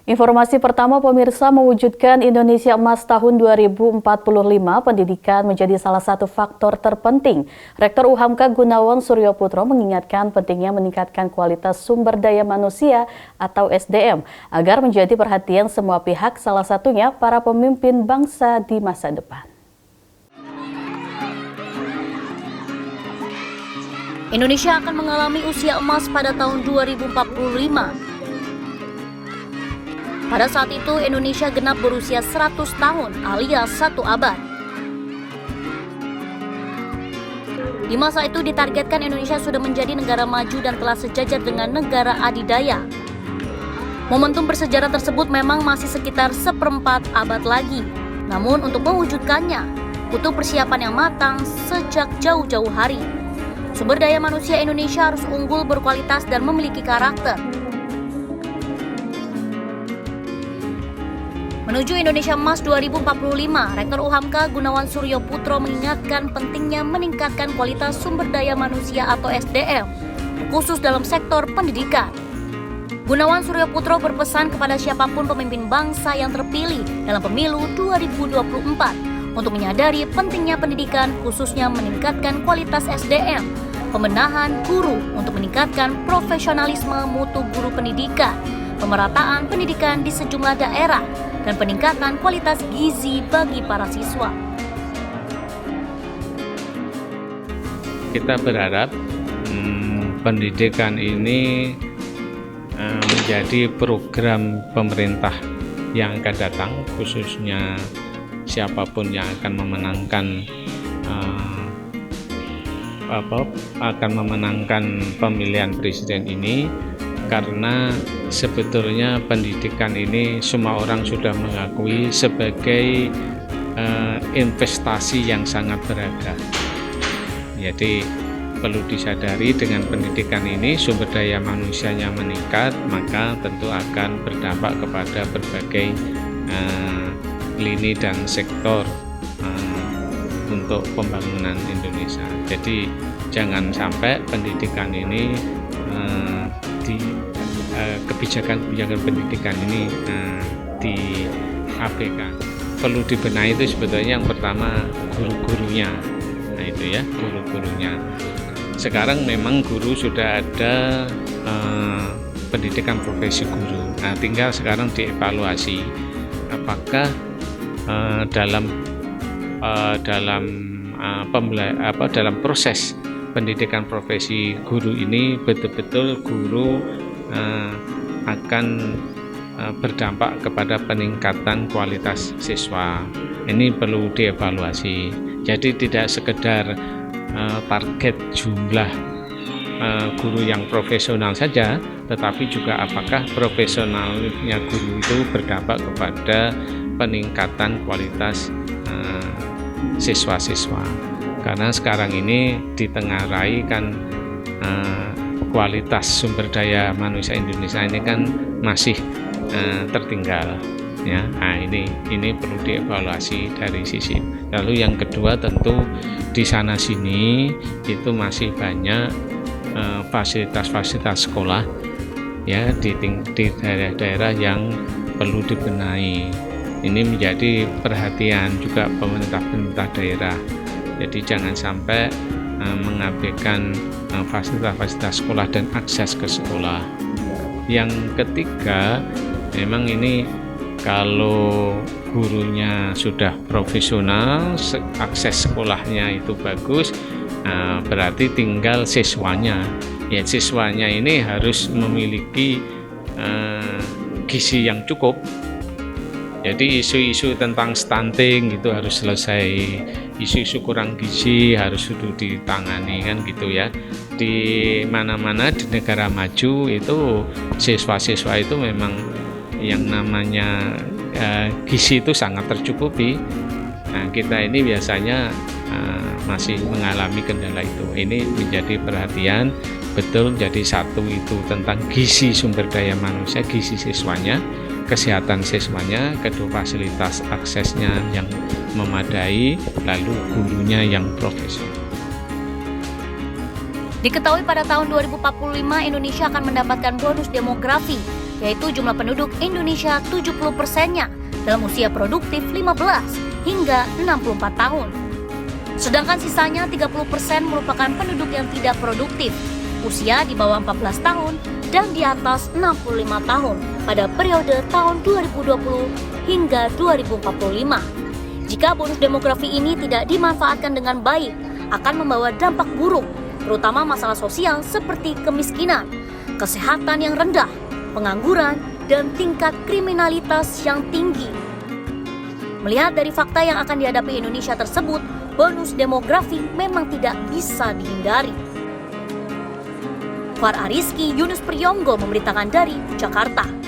Informasi pertama pemirsa, mewujudkan Indonesia Emas tahun 2045, pendidikan menjadi salah satu faktor terpenting. Rektor UHAMKA Gunawan Suryoputro mengingatkan pentingnya meningkatkan kualitas sumber daya manusia atau SDM agar menjadi perhatian semua pihak, salah satunya para pemimpin bangsa di masa depan. Indonesia akan mengalami usia emas pada tahun 2045. Pada saat itu, Indonesia genap berusia 100 tahun alias 1 abad. Di masa itu ditargetkan Indonesia sudah menjadi negara maju dan telah sejajar dengan negara adidaya. Momentum bersejarah tersebut memang masih sekitar seperempat abad lagi. Namun untuk mewujudkannya, butuh persiapan yang matang sejak jauh-jauh hari. Sumber daya manusia Indonesia harus unggul, berkualitas, dan memiliki karakter. Menuju Indonesia Emas 2045, Rektor UHAMKA Gunawan Suryoputro mengingatkan pentingnya meningkatkan kualitas sumber daya manusia atau SDM, khusus dalam sektor pendidikan. Gunawan Suryoputro berpesan kepada siapapun pemimpin bangsa yang terpilih dalam pemilu 2024 untuk menyadari pentingnya pendidikan, khususnya meningkatkan kualitas SDM, pembenahan guru untuk meningkatkan profesionalisme mutu guru pendidikan, pemerataan pendidikan di sejumlah daerah, dan peningkatan kualitas gizi bagi para siswa. Kita berharap pendidikan ini menjadi program pemerintah yang akan datang, khususnya siapapun yang akan memenangkan pemilihan presiden ini. Karena sebetulnya pendidikan ini semua orang sudah mengakui sebagai investasi yang sangat berharga. Jadi perlu disadari dengan pendidikan ini sumber daya manusianya meningkat, maka tentu akan berdampak kepada berbagai lini dan sektor untuk pembangunan Indonesia. Jadi jangan sampai pendidikan ini kebijakan pendidikan ini diabaikan. Perlu dibenahi itu sebetulnya yang pertama guru-gurunya. Nah itu ya, guru-gurunya. Sekarang memang guru sudah ada pendidikan profesi guru. Nah tinggal sekarang dievaluasi apakah dalam proses pendidikan profesi guru ini betul-betul guru akan berdampak kepada peningkatan kualitas siswa. Ini perlu dievaluasi. Jadi tidak sekedar target jumlah guru yang profesional saja, tetapi juga apakah profesionalnya guru itu berdampak kepada peningkatan kualitas siswa-siswa. Karena sekarang ini ditengarai kan kualitas sumber daya manusia Indonesia ini kan masih tertinggal ya. Nah ini perlu dievaluasi dari sisi. Lalu yang kedua tentu di sana sini itu masih banyak fasilitas-fasilitas sekolah ya di daerah-daerah yang perlu dibenahi. Ini menjadi perhatian juga pemerintah daerah. Jadi jangan sampai mengabaikan fasilitas-fasilitas sekolah dan akses ke sekolah. Yang ketiga, memang ini kalau gurunya sudah profesional, akses sekolahnya itu bagus, berarti tinggal siswanya. Ya siswanya ini harus memiliki gizi yang cukup. Jadi isu-isu tentang stunting itu harus selesai, isu-isu kurang gizi harus sudah ditangani kan gitu ya. Di mana-mana di negara maju itu siswa-siswa itu memang yang namanya gizi itu sangat tercukupi. Nah kita ini biasanya masih mengalami kendala itu. Ini menjadi perhatian betul, jadi satu itu tentang gizi sumber daya manusia, gizi siswanya, kesehatan siswanya, kedua fasilitas aksesnya yang memadai, lalu gurunya yang profesional. Diketahui pada tahun 2045 Indonesia akan mendapatkan bonus demografi yaitu jumlah penduduk Indonesia 70%-nya dalam usia produktif 15 hingga 64 tahun. Sedangkan sisanya 30% merupakan penduduk yang tidak produktif, usia di bawah 14 tahun dan di atas 65 tahun pada periode tahun 2020 hingga 2045. Jika bonus demografi ini tidak dimanfaatkan dengan baik, akan membawa dampak buruk, terutama masalah sosial seperti kemiskinan, kesehatan yang rendah, pengangguran, dan tingkat kriminalitas yang tinggi. Melihat dari fakta yang akan dihadapi Indonesia tersebut, bonus demografi memang tidak bisa dihindari. Far Ariski, Yunus Priyonggo memberitakan dari Jakarta.